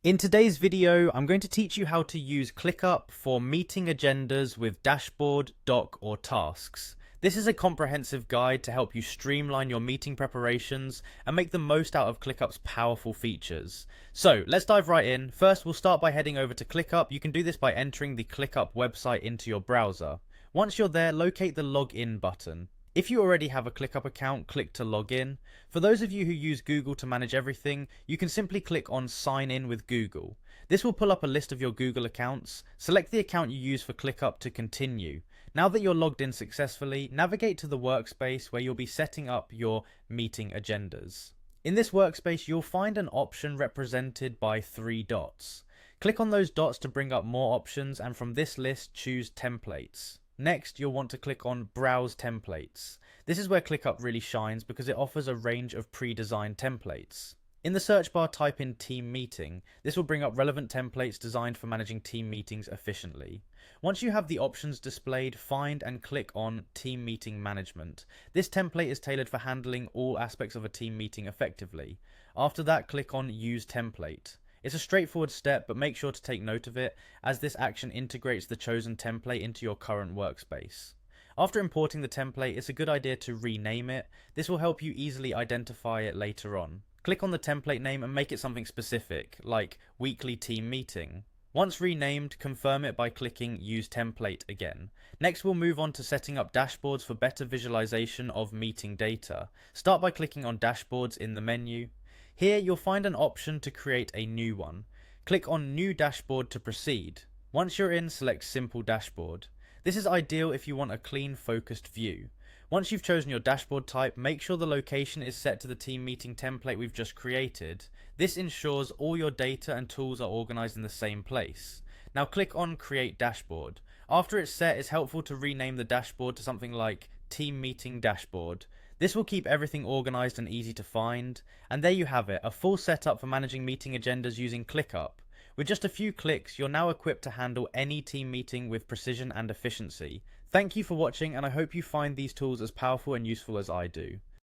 In today's video, I'm going to teach you how to use Clickup for meeting agendas with dashboard, doc, or tasks. This is a comprehensive guide to help you streamline your meeting preparations and make the most out of Clickup's powerful features. So let's dive right in. First, we'll start by heading over to Clickup. You can do this by entering the Clickup website into your browser. Once you're there, locate the Login button. If you already have a Clickup account, click to log in. For those of you who use Google to manage everything, you can simply click on Sign In with Google. This will pull up a list of your Google accounts. Select the account you use for Clickup to continue. Now that you're logged in successfully, navigate to the workspace where you'll be setting up your meeting agendas. In this workspace, you'll find an option represented by 3 dots. Click on those dots to bring up more options, and from this list, choose Templates. Next, you'll want to click on Browse Templates. This is where Clickup really shines because it offers a range of pre-designed templates. In the search bar, type in Team Meeting. This will bring up relevant templates designed for managing team meetings efficiently. Once you have the options displayed, find and click on Team Meeting Management. This template is tailored for handling all aspects of a team meeting effectively. After that, click on Use Template. It's a straightforward step, but make sure to take note of it, as this action integrates the chosen template into your current workspace. After importing the template, it's a good idea to rename it. This will help you easily identify it later on. Click on the template name and make it something specific, like Weekly Team Meeting. Once renamed, confirm it by clicking Use Template again. Next, we'll move on to setting up dashboards for better visualization of meeting data. Start by clicking on Dashboards in the menu. Here you'll find an option to create a new one. Click on New Dashboard to proceed. Once you're in, select Simple Dashboard. This is ideal if you want a clean, focused view. Once you've chosen your dashboard type, make sure the location is set to the team meeting template we've just created. This ensures all your data and tools are organized in the same place. Now click on Create Dashboard. After it's set, it's helpful to rename the dashboard to something like Team Meeting Dashboard. This will keep everything organized and easy to find. And there you have it, a full setup for managing meeting agendas using Clickup. With just a few clicks, you're now equipped to handle any team meeting with precision and efficiency. Thank you for watching, and I hope you find these tools as powerful and useful as I do.